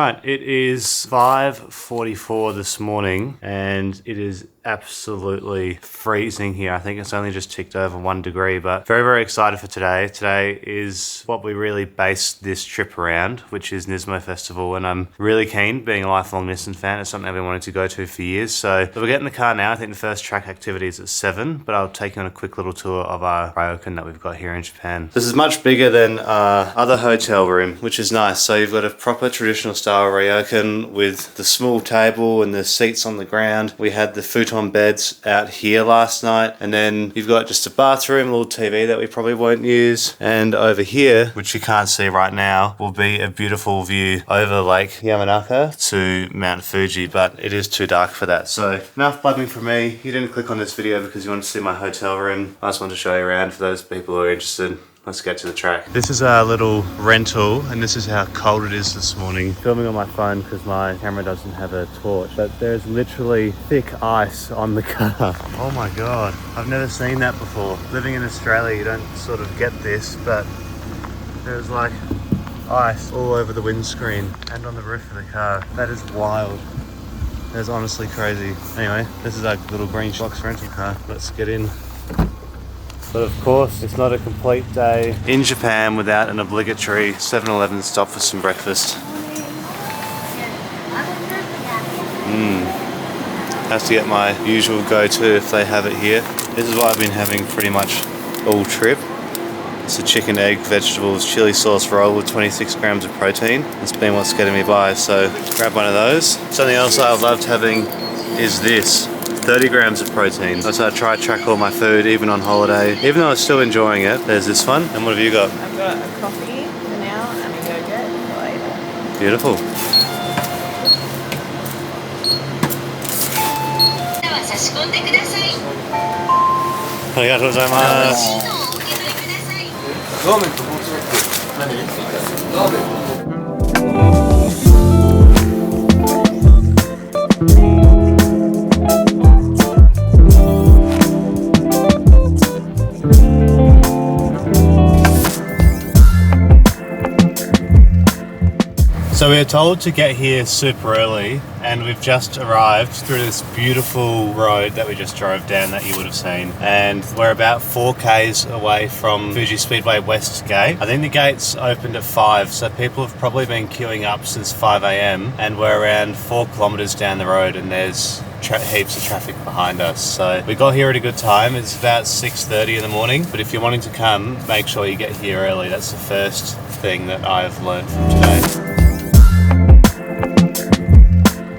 Alright, it is 5:44 this morning and it is absolutely freezing here. I think it's only just ticked over 1 degree, but very, very excited for today. Today is what we really based this trip around, which is Nismo Festival, and I'm really keen, being a lifelong Nissan fan. It's something I've been wanting to go to for years. So we're getting in the car now. I think the first track activity is at 7, but I'll take you on a quick little tour of our ryokan that we've got here in Japan. This is much bigger than our other hotel room, which is nice. So you've got a proper traditional style ryokan with the small table and the seats on the ground. We had the futon beds out here last night, and then you've got just a bathroom, a little TV that we probably won't use, and over here, which you can't see right now, will be a beautiful view over Lake Yamanaka to Mount Fuji, but it is too dark for that. So enough blabbing from me. You didn't click on this video because you wanted to see my hotel room. I just wanted to show you around for those people who are interested. Let's get to the track. This is our little rental, and this is how cold it is this morning. Filming on my phone because my camera doesn't have a torch, but there's literally thick ice on the car. Oh my God, I've never seen that before. Living in Australia, you don't sort of get this, but there's like ice all over the windscreen and on the roof of the car. That is wild. That's honestly crazy. Anyway, this is our little green box rental car. Let's get in. But of course, it's not a complete day in Japan without an obligatory 7-Eleven stop for some breakfast. Has to get my usual go-to if they have it here. This is what I've been having pretty much all trip. It's a chicken, egg, vegetables, chili sauce roll with 26 grams of protein. That's been what's getting me by, so grab one of those. Something else I've loved having is this. 30 grams of protein. So I try to track all my food, even on holiday. Even though I'm still enjoying it, there's this one. And what have you got? I've got a coffee for now and a yogurt for later. Beautiful. Arigatou gozaimasu. So we were told to get here super early, and we've just arrived through this beautiful road that we just drove down that you would have seen. And we're about 4 k's away from Fuji Speedway West Gate. I think the gates opened at 5, so people have probably been queuing up since 5 a.m. and we're around 4 kilometers down the road, and there's heaps of traffic behind us. So we got here at a good time. It's about 6:30 in the morning, but if you're wanting to come, make sure you get here early. That's the first thing that I've learned from today.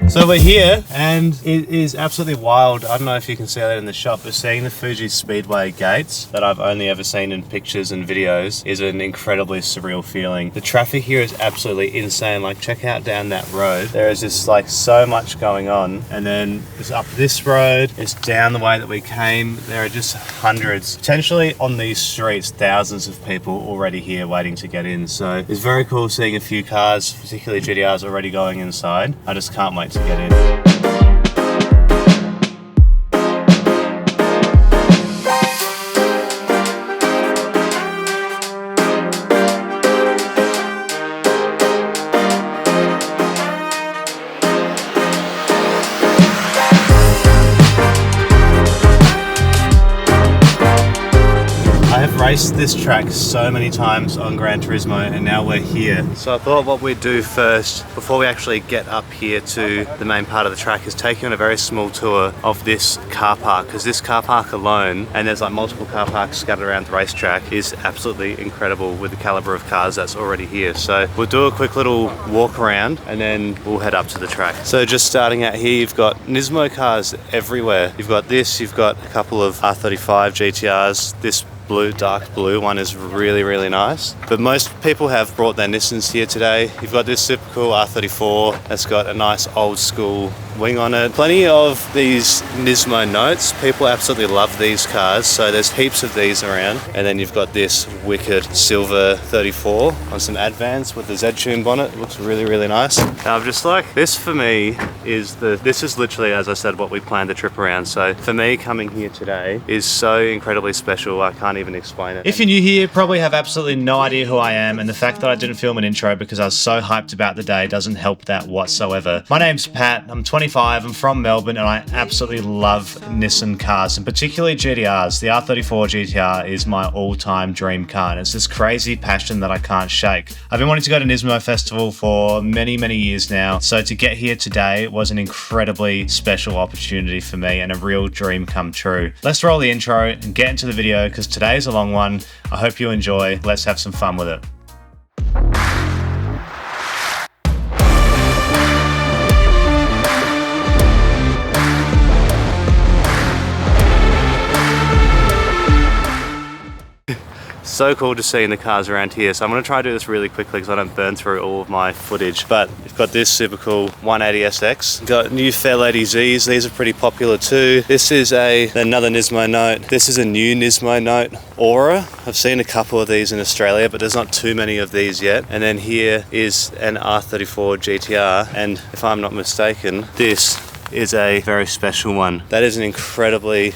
So we're here, and it is absolutely wild. I don't know if you can see that in the shop, but seeing the Fuji Speedway gates that I've only ever seen in pictures and videos is an incredibly surreal feeling. The traffic here is absolutely insane. Like, check out down that road. There is just like so much going on, and then it's up this road, it's down the way that we came. There are just hundreds, potentially on these streets, thousands of people already here waiting to get in. So it's very cool seeing a few cars, particularly GTRs, already going inside. I just can't wait to get in. Raced this track so many times on Gran Turismo, and now we're here. So I thought what we'd do first, before we actually get up here to the main part of the track, is take you on a very small tour of this car park, because this car park alone, and there's like multiple car parks scattered around the racetrack, is absolutely incredible with the caliber of cars that's already here. So we'll do a quick little walk around and then we'll head up to the track. So just starting out here, you've got Nismo cars everywhere. You've got this, you've got a couple of R35 GTRs. This dark blue one is really, really nice. But most people have brought their Nissans here today. You've got this super cool R34 that's got a nice old school wing on it. Plenty of these Nismo notes. People absolutely love these cars, so there's heaps of these around. And then you've got this wicked silver 34 on some Advance with the Z-Tune bonnet. It looks really, really nice. Now I'm just like, this for me is this is literally, as I said, what we planned the trip around. So for me, coming here today is so incredibly special. I can't even explain it. If you're new here, probably have absolutely no idea who I am, and the fact that I didn't film an intro because I was so hyped about the day doesn't help that whatsoever. My name's Pat, I'm 25, I'm from Melbourne, and I absolutely love Nissan cars, and particularly GTRs. The R34 GTR is my all-time dream car, and it's this crazy passion that I can't shake. I've been wanting to go to Nismo Festival for many, many years now, so to get here today was an incredibly special opportunity for me and a real dream come true. Let's roll the intro and get into the video because today's a long one. I hope you enjoy. Let's have some fun with it. So cool to see in the cars around here. So I'm going to try to do this really quickly because I don't burn through all of my footage. But we've got this super cool 180SX. Got new Fairlady Zs. These are pretty popular too. This is another Nismo note. This is a new Nismo note, Aura. I've seen a couple of these in Australia, but there's not too many of these yet. And then here is an R34 GTR. And if I'm not mistaken, this is a very special one. That is an incredibly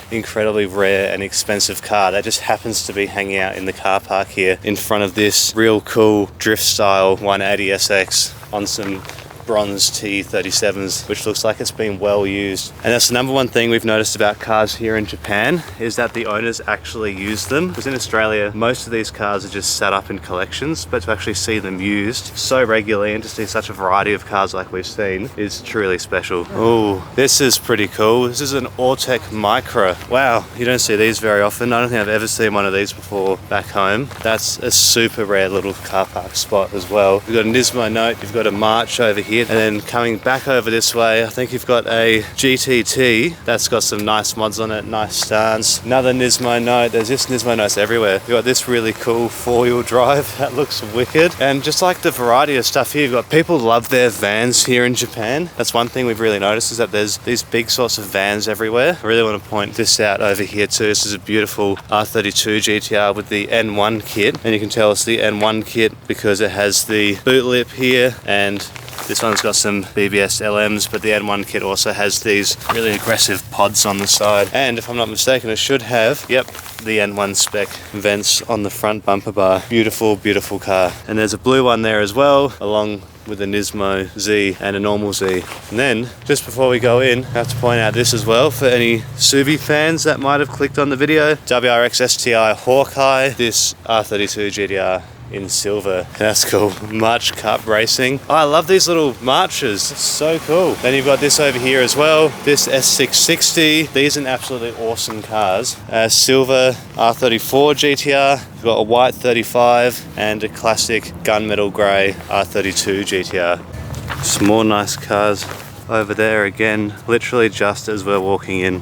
rare and expensive car that just happens to be hanging out in the car park here in front of this real cool drift style 180SX on some bronze T37s, which looks like it's been well used. And that's the number one thing we've noticed about cars here in Japan, is that the owners actually use them. Because in Australia, most of these cars are just set up in collections, but to actually see them used so regularly and to see such a variety of cars like we've seen is truly special. Oh, this is pretty cool. This is an Autech Micra. Wow, you don't see these very often. I don't think I've ever seen one of these before back home. That's a super rare little car park spot as well. You've got a Nismo note, you've got a March over here, and then coming back over this way, I think you've got a GTT that's got some nice mods on it, nice stance. Another Nismo note. There's just Nismo notes everywhere. You've got this really cool four-wheel drive. That looks wicked. And just like the variety of stuff here, you've got people love their vans here in Japan. That's one thing we've really noticed, is that there's these big sorts of vans everywhere. I really want to point this out over here too. This is a beautiful R32 GTR with the N1 kit. And you can tell it's the N1 kit because it has the boot lip here, and this one's got some BBS LMs, but the N1 kit also has these really aggressive pods on the side. And if I'm not mistaken, it should have, yep, the N1 spec vents on the front bumper bar. Beautiful, beautiful car. And there's a blue one there as well, along with a Nismo Z and a normal Z. And then, just before we go in, I have to point out this as well for any Subi fans that might have clicked on the video. WRX STI Hawkeye, this R32 GTR in silver. That's cool. March Cup Racing. Oh, I love these little marches. It's so cool. Then you've got this over here as well. This S660. These are absolutely awesome cars. Silver R34 GTR. You've got a white 35 and a classic gunmetal grey R32 GTR. Some more nice cars over there again, literally just as we're walking in.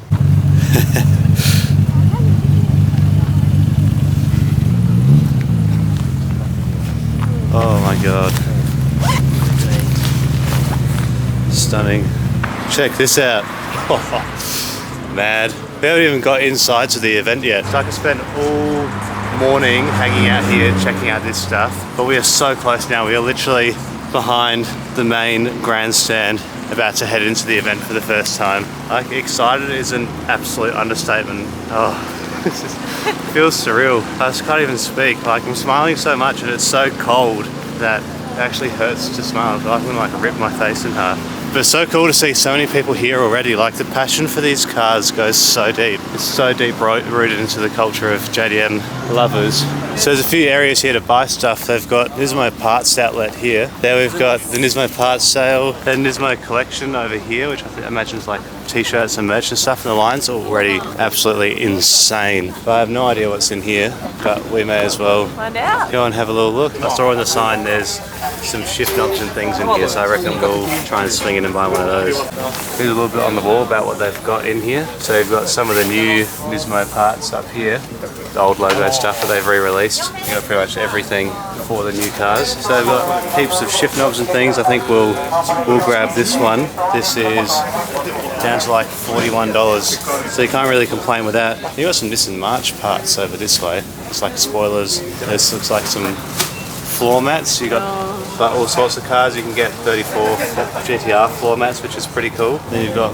Oh my god. Stunning. Check this out. Oh, mad. We haven't even got inside to the event yet. So I could spend all morning hanging out here checking out this stuff. But we are so close now. We are literally behind the main grandstand, about to head into the event for the first time. Like, excited is an absolute understatement. Oh. It feels surreal. I just can't even speak. Like, I'm smiling so much and it's so cold that it actually hurts to smile. I can like rip my face in half. But it's so cool to see so many people here already. Like, the passion for these cars goes so deep. It's so deep rooted into the culture of JDM lovers. So there's a few areas here to buy stuff. They've got Nismo Parts Outlet here. There we've got the Nismo Parts Sale, the Nismo Collection over here, which I imagine is like t-shirts and merch and stuff, and the line's already absolutely insane. But I have no idea what's in here, but we may as well find out. Go and have a little look. I saw on the sign there's some shift knobs and things in here, so I reckon we'll try and swing in and buy one of those. Here's a little bit on the wall about what they've got in here. So you've got some of the new Nismo parts up here, the old logo stuff that they've re-released. You've got pretty much everything for the new cars. So they've got heaps of shift knobs and things. I think we'll grab this one. This is down to like $41, so you can't really complain with that. You got some Nissan March parts over this way. It's like spoilers. This looks like some floor mats. You got all sorts of cars. You can get 34 GT-R floor mats, which is pretty cool. Then you've got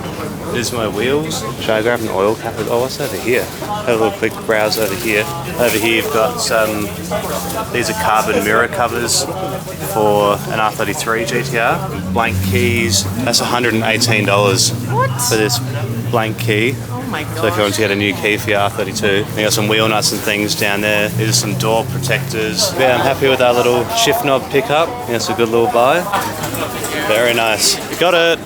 Nismo wheels. Should I grab an oil cap? Oh, what's over here? Have a little quick browse over here. Over here you've got some, these are carbon mirror covers for an R33 GT-R. Blank keys, that's $118 for this blank key. Oh my god. So if you want to get a new key for your R32, you got some wheel nuts and things down there. These are some door protectors. Yeah, I'm happy with our little shift knob pickup. That's a good little buy. Very nice. You got it.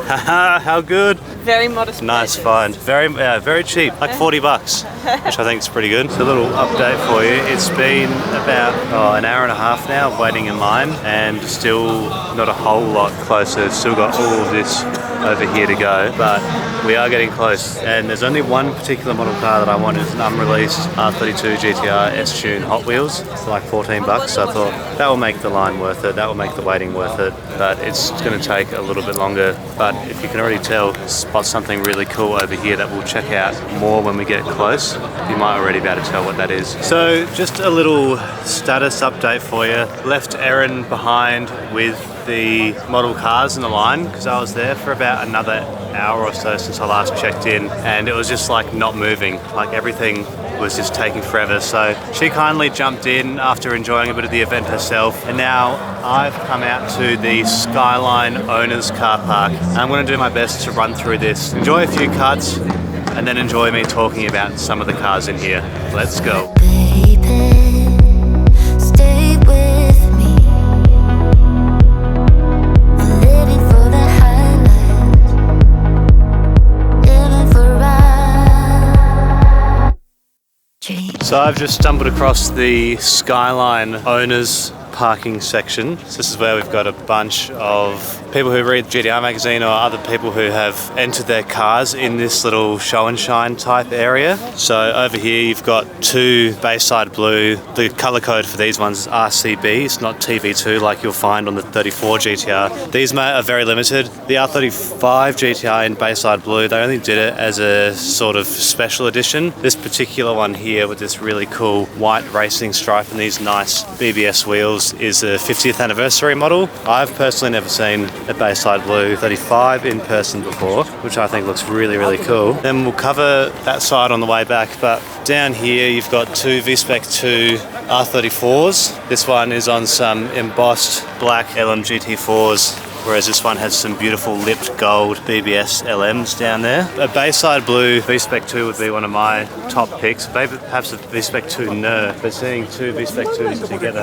Haha, how good. Very modest. Nice find. Very cheap, like $40, which I think is pretty good. So a little update for you. It's been about an hour and a half now waiting in line, and still not a whole lot closer. Still got all of this over here to go, but we are getting close. And there's only one particular model car that I want. It's an unreleased R32 GT-R S-Tune Hot Wheels for like $14. So I thought that will make the line worth it. That will make the waiting worth it. But it's going to take a little bit longer. But if you can already tell, spot something really cool over here that we'll check out more when we get close. You might already be able to tell what that is. So just a little status update for you. Left Erin behind with the model cars in the line because I was there for about another hour or so since I last checked in, and it was just like not moving. Like everything was just taking forever. So she kindly jumped in after enjoying a bit of the event herself, and now I've come out to the Skyline owners car park. I'm going to do my best to run through this, enjoy a few cuts, and then enjoy me talking about some of the cars in here. Let's go. So I've just stumbled across the Skyline owners parking section. So this is where we've got a bunch of people who read GT-R magazine or other people who have entered their cars in this little show and shine type area. So over here you've got two Bayside Blue. The color code for these ones is RCB. It's not TV2 like you'll find on the 34 GT-R. These are very limited. The R35 GT-R in Bayside Blue, they only did it as a sort of special edition. This particular one here with this really cool white racing stripe and these nice BBS wheels is a 50th anniversary model. I've personally never seen a Bayside Blue 35 in person before, which I think looks really, really cool. Then we'll cover that side on the way back, but down here you've got two V-Spec 2 R34s. This one is on some embossed black LMGT4s, whereas this one has some beautiful lipped gold BBS LMs down there. A Bayside Blue V-Spec 2 would be one of my top picks, maybe perhaps a V-Spec 2 Ner, but seeing two V-Spec 2s together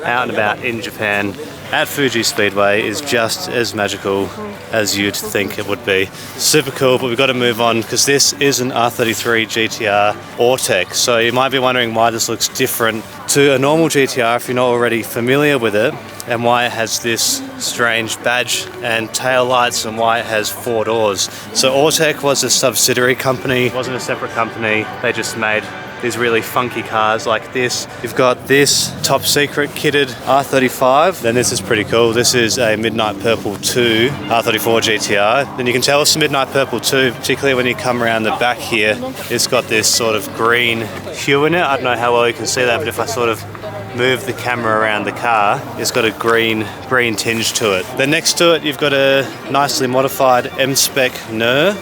out and about in Japan at Fuji Speedway is just as magical as you'd think it would be. Super cool, but we've got to move on because this is an R33 GT-R Ortec. So you might be wondering why this looks different to a normal GT-R if you're not already familiar with it, and why it has this strange badge and tail lights and why it has 4 doors. So Ortec was a subsidiary company, it wasn't a separate company. They just made these really funky cars like this. You've got this top secret kitted R35, then this is pretty cool. This is a Midnight Purple 2 R34 GT-R. Then you can tell it's a Midnight Purple 2, particularly when you come around the back here. It's got this sort of green hue in it. I don't know how well you can see that, but if I sort of move the camera around the car, it's got a green tinge to it. Then next to it you've got a nicely modified M-Spec Ner.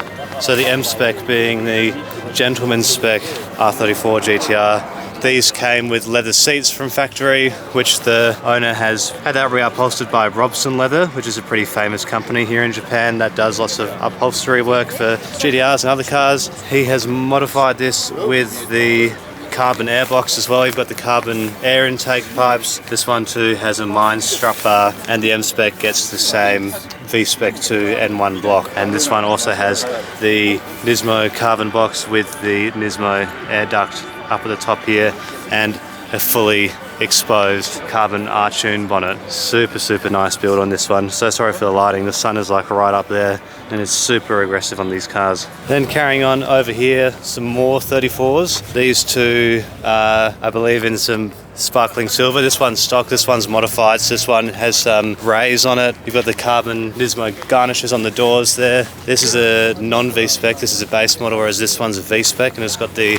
So the M-Spec being the gentleman's spec R34 GT-R. These came with leather seats from factory, which the owner has had that reupholstered by Robson Leather, which is a pretty famous company here in Japan that does lots of upholstery work for GT-Rs and other cars. He has modified this with the carbon airbox as well. You've got the carbon air intake pipes. This one too has a mine strut bar, and the M-Spec gets the same V-Spec 2 N1 block, and this one also has the Nismo carbon box with the Nismo air duct up at the top here and a fully exposed carbon R-Tune bonnet. Super nice build on this one. So sorry for the lighting, the sun is like right up there and it's super aggressive on these cars. Then carrying on over here, some more 34s. These two are, I believe, in some sparkling silver. This one's stock, this one's modified. So this one has some rays on it. You've got the carbon Nismo garnishes on the doors there. This is a non-V-spec, this is a base model, whereas this one's a V-spec, and it's got the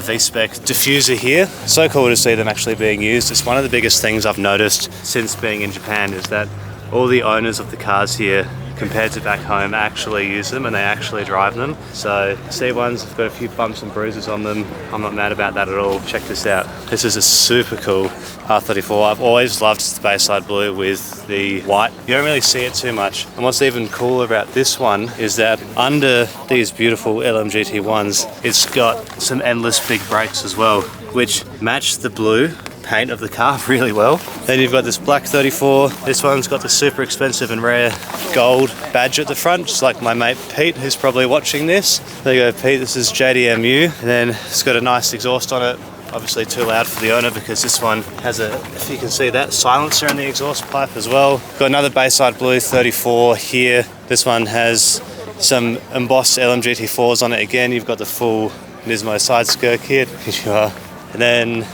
V-spec diffuser here. So cool to see them actually being used. It's one of the biggest things I've noticed since being in Japan is that all the owners of the cars here, compared to back home, actually use them and they actually drive them. So C1s have got a few bumps and bruises on them. I'm not mad about that at all. Check this out. This is a super cool R34. I've always loved the Bayside Blue with the white. You don't really see it too much. And what's even cooler about this one is that under these beautiful LMGT1s, it's got some endless big brakes as well, which match the blue paint of the car really well. Then you've got this black 34. This one's got the super expensive and rare gold badge at the front, just like my mate Pete, who's probably watching this. There you go, Pete. This is JDMU. And then it's got a nice exhaust on it. Obviously too loud for the owner because this one has a, if you can see that, silencer in the exhaust pipe as well. Got another Bayside Blue 34 here. This one has some embossed LMGT4s on it again. You've got the full Nismo side skirt kit. Here you are. And then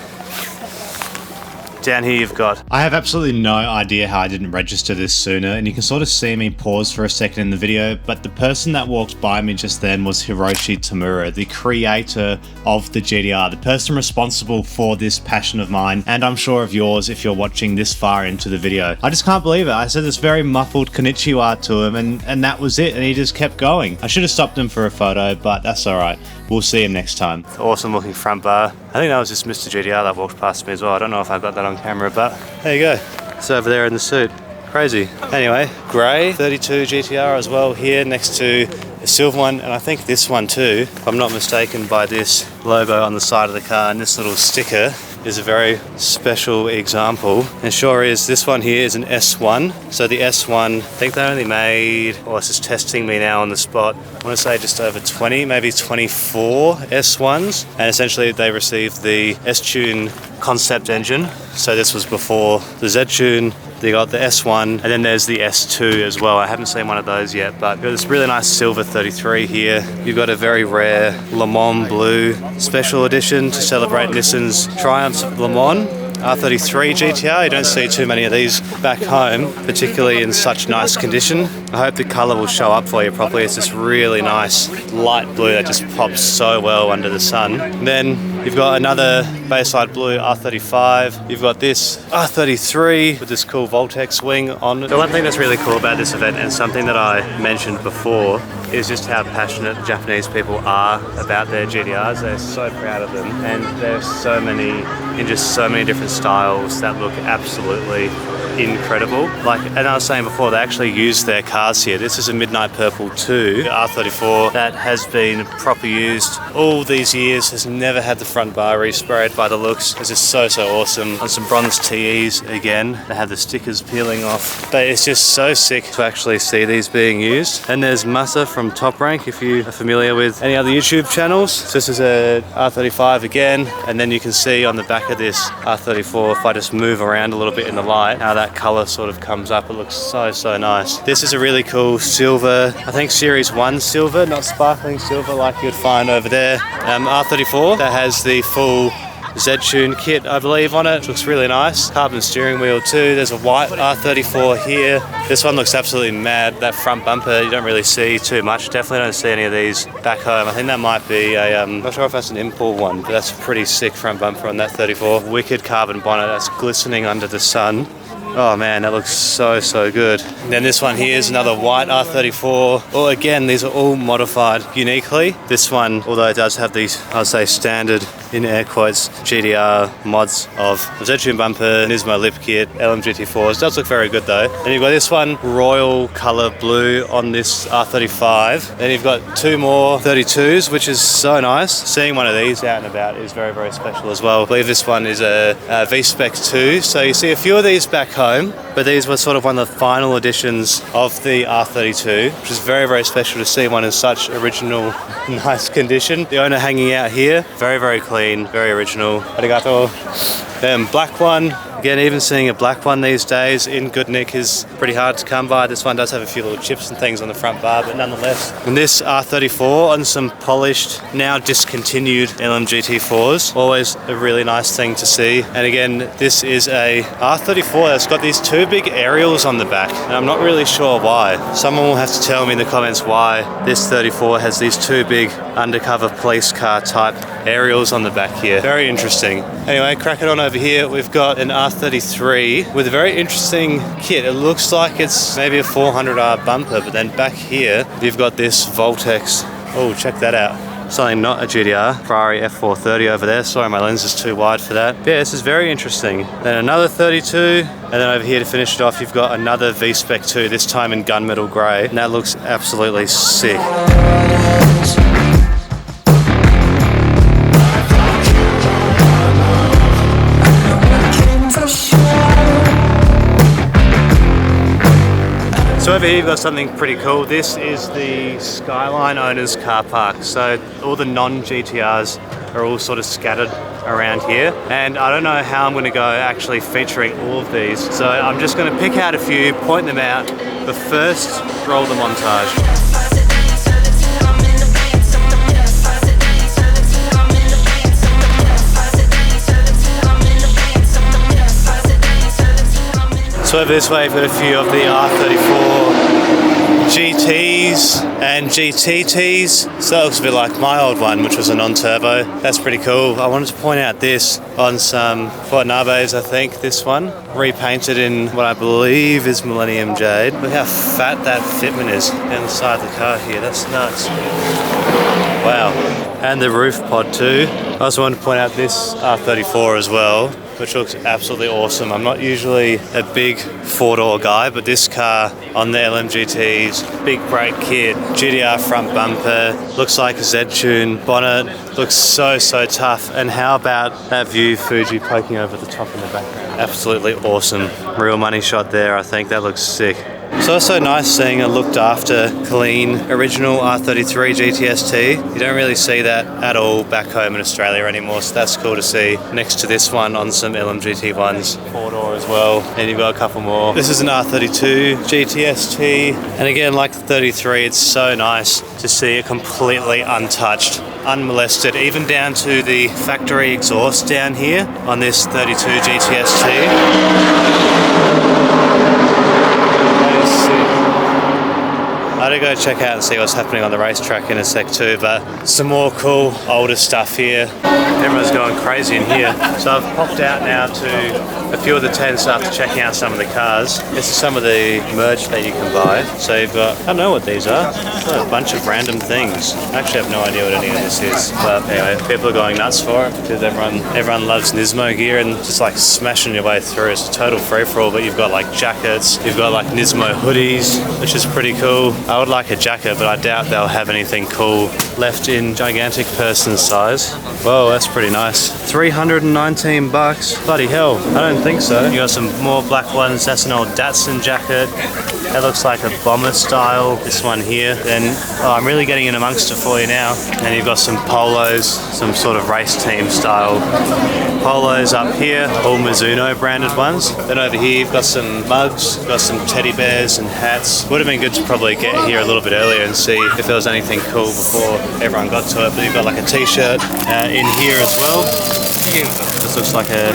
down here you've got... I have absolutely no idea how I didn't register this sooner, and you can sort of see me pause for a second in the video, but the person that walked by me just then was Hiroshi Tamura, the creator of the GTR, the person responsible for this passion of mine, and I'm sure of yours if you're watching this far into the video. I just can't believe it. I said this very muffled konnichiwa to him, and that was it, and he just kept going. I should have stopped him for a photo, but that's alright. We'll see him next time. Awesome looking front bar. I think that was just Mr. GTR that walked past me as well. I don't know if I got that on camera, but there you go. It's over there in the suit. Crazy. Anyway, grey 32 GTR as well here next to a silver one, and I think this one too, if I'm not mistaken by this logo on the side of the car and this little sticker, is a very special example. And sure is, this one here is an S1. So the S1, I think they only made, oh, this is testing me now on the spot, I want to say just over 20, maybe 24 S1s. And essentially they received the S-Tune concept engine. So this was before the Z-Tune. They got the S1, and then there's the S2 as well. I haven't seen one of those yet, but you've got this really nice silver 33 here. You've got a very rare Le Mans blue special edition to celebrate Nissan's triumphs of Le Mans. R33 GTR, you don't see too many of these back home, particularly in such nice condition. I hope the colour will show up for you properly. It's this really nice light blue that just pops so well under the sun. And then you've got another Bayside Blue R35. You've got this R33 with this cool Voltex wing on it. The one thing that's really cool about this event, and something that I mentioned before, is just how passionate Japanese people are about their GTRs. They're so proud of them, and there's so many, in just so many different styles that look absolutely incredible. Like, and I was saying before, they actually use their cars here. This is a Midnight Purple 2 R34 that has been proper used all these years, has never had the front bar resprayed by the looks. It's just so awesome. On some bronze TEs again, they have the stickers peeling off, but it's just so sick to actually see these being used. And there's Masa from Top Rank, if you are familiar with any other YouTube channels. So this is a R35 again, and then you can see on the back of this R34, if I just move around a little bit in the light, how that color sort of comes up. It looks so nice. This is a really cool silver, I think Series 1 silver, not sparkling silver like you'd find over there. R34 that has the full Z-Tune kit, I believe, on it. It looks really nice. Carbon steering wheel too. There's a white R34 here. This one looks absolutely mad. That front bumper, you don't really see too much. Definitely don't see any of these back home. I think that might be a, not sure if that's an import one, but that's a pretty sick front bumper on that 34. Wicked carbon bonnet that's glistening under the sun. Oh man, that looks so good. And then this one here is another white R34. Oh, again, these are all modified uniquely. This one, although it does have these, I'd say standard, in air quotes, GTR mods of Z-Tune bumper, Nismo lip kit, LMGT4s. Does look very good though. Then you've got this one, royal color blue on this R35. Then you've got two more 32s, which is so nice. Seeing one of these out and about is very special as well. I believe this one is a V-Spec 2. So you see a few of these back home, but these were sort of one of the final editions of the R32, which is very special to see one in such original, nice condition. The owner hanging out here, very clean, very original. Arigato. Black one. Again, even seeing a black one these days in good nick is pretty hard to come by. This one does have a few little chips and things on the front bar, but nonetheless. And this R34 on some polished, now discontinued LMGT4s. Always a really nice thing to see. And again, this is a R34 that's got these two big aerials on the back. And I'm not really sure why. Someone will have to tell me in the comments why this 34 has these two big undercover police car type aerials on the back here. Very interesting. Anyway, cracking on over here, we've got an R33 with a very interesting kit. It looks like it's maybe a 400R bumper, but then back here you've got this Voltex. Oh, check that out. Something not a GTR, Ferrari F430 over there. Sorry, my lens is too wide for that. But yeah, this is very interesting. Then another 32, and then over here to finish it off, you've got another V-Spec 2, this time in gunmetal grey, and that looks absolutely sick. So over here you've got something pretty cool. This is the Skyline owner's car park. So all the non-GTRs are all sort of scattered around here. And I don't know how I'm going to go actually featuring all of these. So I'm just going to pick out a few, point them out, but first roll the montage. So over this way, we've got a few of the R34 GTs and GTTs. So that looks a bit like my old one, which was a non-turbo. That's pretty cool. I wanted to point out this on some Ford Nabes, I think, this one. Repainted in what I believe is Millennium Jade. Look how fat that fitment is down the side of the car here. That's nuts. Wow. And the roof pod too. I also wanted to point out this R34 as well, which looks absolutely awesome. I'm not usually a big four-door guy, but this car on the LMGTs, big brake kit, GTR front bumper, looks like a Z-tune bonnet, looks so tough. And how about that view, Fuji poking over the top in the background? Absolutely awesome. Real money shot there, I think. That looks sick. It's also nice seeing a looked after, clean, original R33 GTST. You don't really see that at all back home in Australia anymore, so that's cool to see. Next to this one on some LMGT ones, four-door as well, and you've got a couple more. This is an R32 GTST, and again, like the 33, it's so nice to see it completely untouched, unmolested, even down to the factory exhaust down here on this 32 GTST. I had to go check out and see what's happening on the racetrack in a sec too, but some more cool older stuff here. Everyone's going crazy in here. So I've popped out now to a few of the tents after checking out some of the cars. This is some of the merch that you can buy. So you've got, I don't know what these are, a bunch of random things. I actually have no idea what any of this is, but anyway, people are going nuts for it because everyone loves Nismo gear and just like smashing your way through. It's a total free-for-all, but you've got like jackets, you've got like Nismo hoodies, which is pretty cool. I would like a jacket, but I doubt they'll have anything cool left in gigantic person size. Whoa, that's pretty nice. 319 bucks. Bloody hell, I don't think so. You got some more black ones. That's an old Datsun jacket. That looks like a bomber style. This one here. Then, oh, I'm really getting in amongst it for you now. And you've got some polos, some sort of race team style polos up here, all Mizuno branded ones. Then over here you've got some mugs, got some teddy bears and hats. Would have been good to probably get here a little bit earlier and see if there was anything cool before everyone got to it. But you've got like a t-shirt in here as well. This looks like a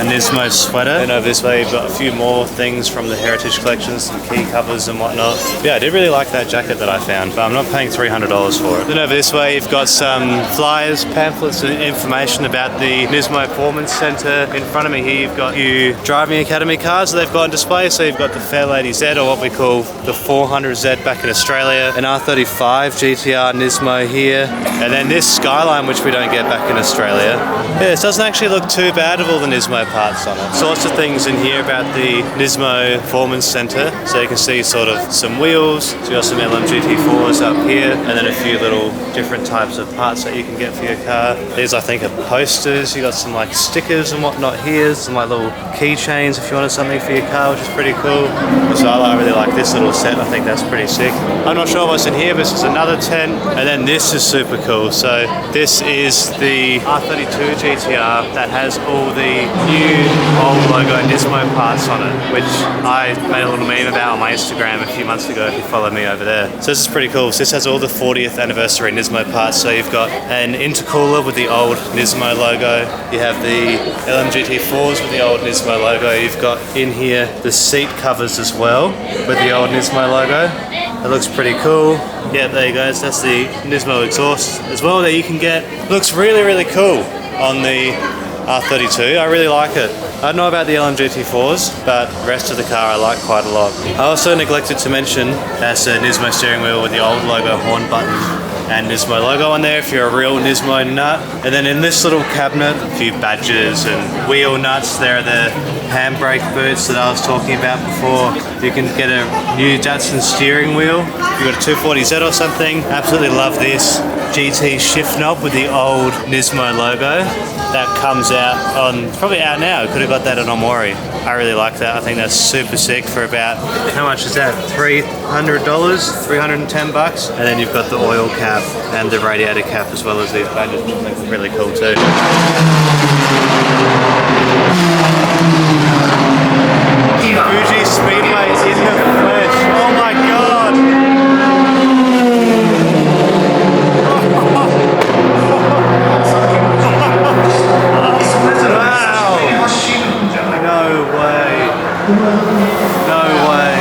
Nismo sweater. And over this way you've got a few more things from the Heritage Collection, some key covers and whatnot. Yeah, I did really like that jacket that I found, but I'm not paying $300 for it. Then over this way you've got some flyers, pamphlets and information about the Nismo Performance Centre. In front of me here you've got your driving academy cars that they've got on display. So you've got the Fairlady Z, or what we call the 400Z back in Australia, an R35 GTR Nismo here, and then this Skyline, which we don't get back in Australia. Yeah, this doesn't actually look too bad of all the Nismo Nismo parts on it. Sorts of things in here about the Nismo Performance Center. So you can see sort of some wheels. So you got some LMGT4s up here, and then a few little different types of parts that you can get for your car. These I think are posters. You got some like stickers and whatnot here, some like little keychains if you wanted something for your car, which is pretty cool. So I really like this little set. I think that's pretty sick. I'm not sure what's in here, but this is another tent, and then this is super cool. So this is the R32 GTR that has all the new old logo Nismo parts on it, which I made a little meme about on my Instagram a few months ago if you follow me over there. So this is pretty cool. So this has all the 40th anniversary Nismo parts. So you've got an intercooler with the old Nismo logo. You have the LMGT4s with the old Nismo logo. You've got in here the seat covers as well with the old Nismo logo. It looks pretty cool. Yeah, there you go. So that's the Nismo exhaust as well that you can get. Looks really, really cool on the R32. I really like it. I don't know about the LMGT4s, but the rest of the car I like quite a lot. I also neglected to mention that's a Nismo steering wheel with the old logo horn button and Nismo logo on there if you're a real Nismo nut. And then in this little cabinet, a few badges and wheel nuts. There are the handbrake boots that I was talking about before. You can get a new Datsun steering wheel. You've got a 240Z or something. Absolutely love this GT shift knob with the old Nismo logo. That comes out on, it's probably out now. Could have got that on Omori. I really like that. I think that's super sick for about, how much is that? $300, 310 bucks. And then you've got the oil cap and the radiator cap as well as these badges, which I think are really cool too. Fuji Speedway in the flesh. Oh my god! No way.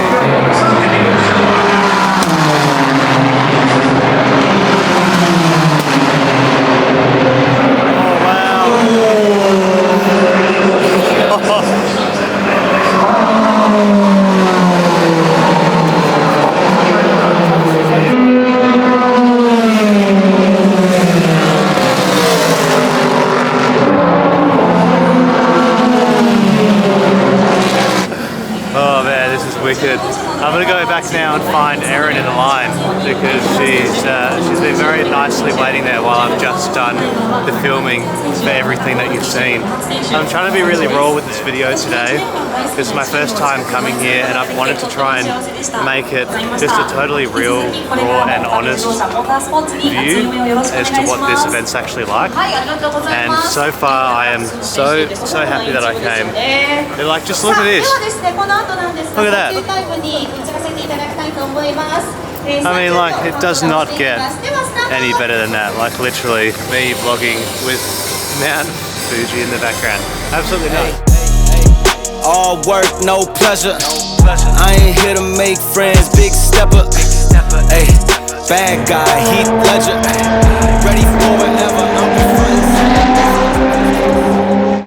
Wicked. I'm going to go back now and find Erin in the line because she's been very nicely waiting there while I've just done the filming for everything that you've seen. I'm trying to be really raw with this video today because it's my first time coming here and I've wanted to try and make it just a totally real, raw and honest view as to what this event's actually like. And so far I am so happy that I came. And like, just look at this. Look at that. I mean, like, it does not get any better than that. Like, literally, me vlogging with Mount Fuji in the background. Absolutely not. All work, no pleasure. I ain't here to make friends, big stepper. Ay, bad guy, Heath Ledger.